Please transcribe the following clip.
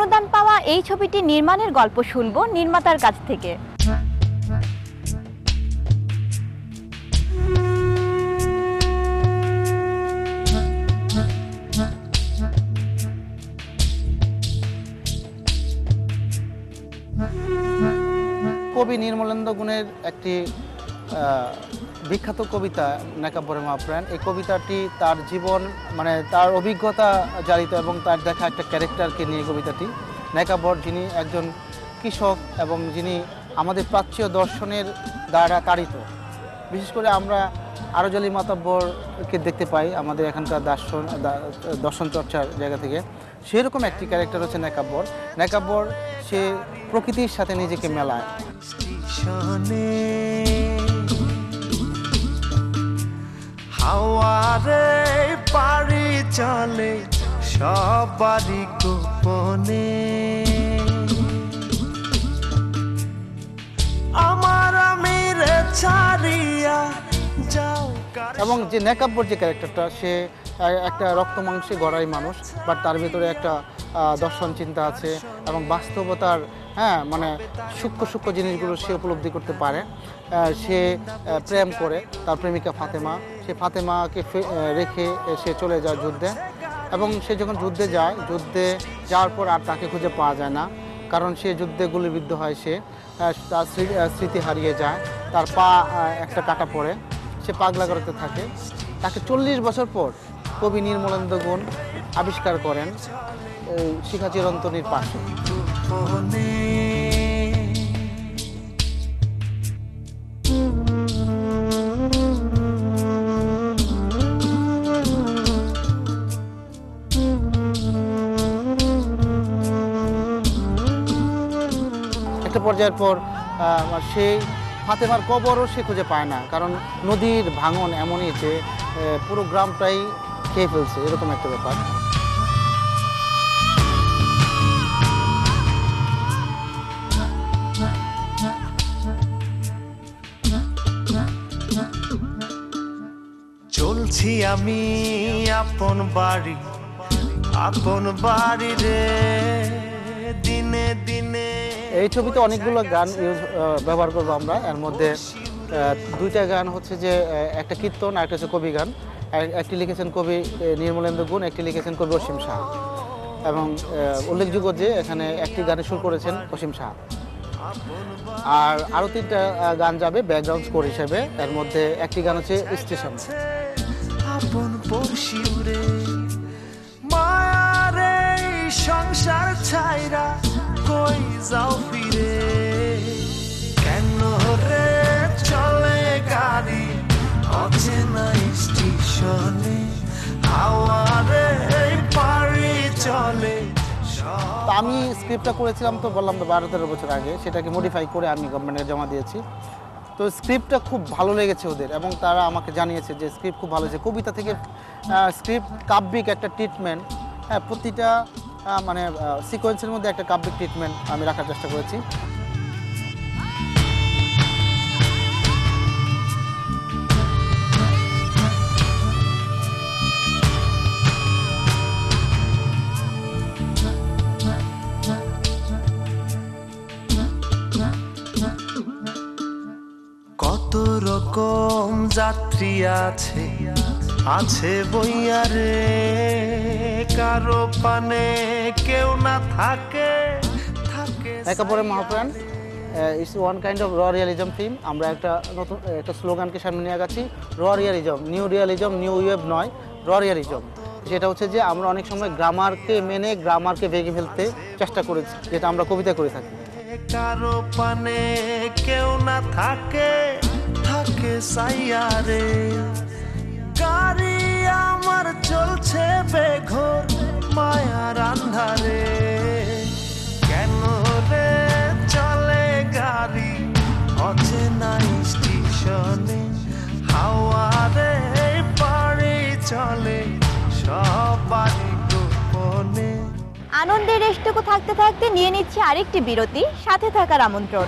অনুদান পাওয়া এই ছবিটি নির্মাণের গল্প শুনবো নির্মাতার কাছ থেকে। কবি নির্মলেন্দু গুণের একটি বিখ্যাত কবিতা নেকাব্বরে মহাপ্রাণ। এই কবিতাটি তার জীবন তার অভিজ্ঞতা জারিত এবং তার দেখা একটা ক্যারেক্টারকে নিয়ে কবিতাটি। নেকাব্বর যিনি একজন কৃষক এবং যিনি আমাদের প্রাচ্য দর্শনের দ্বারা তাড়িত। বিশেষ করে আমরা আরজালি মাতাব্বরকে দেখতে পাই আমাদের এখানকার দর্শন চর্চার জায়গা থেকে। সেরকম একটি ক্যারেক্টার হচ্ছে নেকাব্বর। নেকাব্বর সে প্রকৃতির সাথে নিজেকে মেলায়। হাওয়ারে পারি চলে সবারই গোপনে, আমার আমিরে ছাড়িয়া যাও। এবং যে নেকাব্বর যে ক্যারেক্টারটা, সে একটা রক্ত মাংসে গড়াই মানুষ, বাট তার ভিতরে একটা দর্শন চিন্তা আছে এবং বাস্তবতার সূক্ষ্ম সূক্ষ্ম জিনিসগুলো সে উপলব্ধি করতে পারে। সে প্রেম করে তার প্রেমিকা ফাতেমা, সে ফাতেমাকে রেখে সে চলে যায় যুদ্ধে। এবং সে যখন যুদ্ধে যাওয়ার পর আর তাকে খুঁজে পাওয়া যায় না, কারণ সে যুদ্ধে গুলিবিদ্ধ হয়। সে তার স্মৃতি হারিয়ে যায়, তার পা একটা কাটা পড়ে, সে পাগলা করতে থাকে। তাকে 40 বছর পর কবি নির্মলেন্দু গুণ আবিষ্কার করেন শিখা চিরন্তনীর পাশে। একটা পর্যায়ের পর সেই ফাতেমার কবরও সে খুঁজে পায় না, কারণ নদীর ভাঙন এমনই যে পুরো গ্রামটাই খেয়ে ফেলছে, এরকম একটা ব্যাপার। চলছি আমি আপন বাড়ি রে, দিনে দিনে। এই ছবিতে অনেকগুলো গান ব্যবহার করবো আমরা। এর মধ্যে দুইটা গান হচ্ছে যে একটা কীর্তন আর একটা হচ্ছে কবি গান। একটি লিখেছেন কবি নির্মলেন্দু গুণ, একটি লিখেছেন কবি অসীম শাহ। এবং উল্লেখযোগ্য যে এখানে একটি গানে সুর করেছেন অসীম শাহ। আর আরও 3টা গান যাবে ব্যাকগ্রাউন্ড স্কোর হিসেবে। এর মধ্যে একটি গান হচ্ছে স্টেশন। আপন পরশিউরে মায়ারে সংসার ছাইরা কই যাও ফিরে, কেন রে চলে গাড়ি অচেনা স্টেশনে, হাওয়ারে পারি চলে। তো আমি স্ক্রিপ্টটা করেছিলাম, তো বললাম তো 12-13 বছর আগে, সেটাকে মডিফাই করে আমি গভর্নমেন্টে জমা দিয়েছি। তো স্ক্রিপ্টটা খুব ভালো লেগেছে ওদের, এবং তারা আমাকে জানিয়েছে যে স্ক্রিপ্ট খুব ভালো হয়েছে। কবিতা থেকে স্ক্রিপ্ট কাব্যিক একটা ট্রিটমেন্ট, প্রতিটা সিকোয়েন্সের মধ্যে একটা কাব্যিক ট্রিটমেন্ট আমি রাখার চেষ্টা করেছি। কত রকম যাত্রী আছে বইয়া রে, কারো পানে কেউ না থাকে। নেকাব্বরে মহাপ্রাণ ইটস ওয়ান কাইন্ড অফ র রিয়ালিজম ফিল্ম। আমরা একটা স্লোগানকে সামনে নিয়ে গেছি, র realism, new realism, new wave নয়, র রিয়ালিজম। যেটা হচ্ছে যে আমরা অনেক সময় গ্রামারকে মেনে গ্রামারকে ভেঙে ফেলতে চেষ্টা করেছি, যেটা আমরা কবিতা করে থাকি। কারো পানে কেউ না থাকে সাইয়ারে, গাড়ি আমার চলছে বেঘোর মায়ার আন্ধারে, কেন রে চলে গাড়ি অচেনা স্টেশনে, হাওয়ারে পারি চলে সবারই গোপনে। আনন্দের রেশটুকু থাকতে থাকতে নিয়ে নিচ্ছি আরেকটি বিরতি, সাথে থাকার আমন্ত্রণ।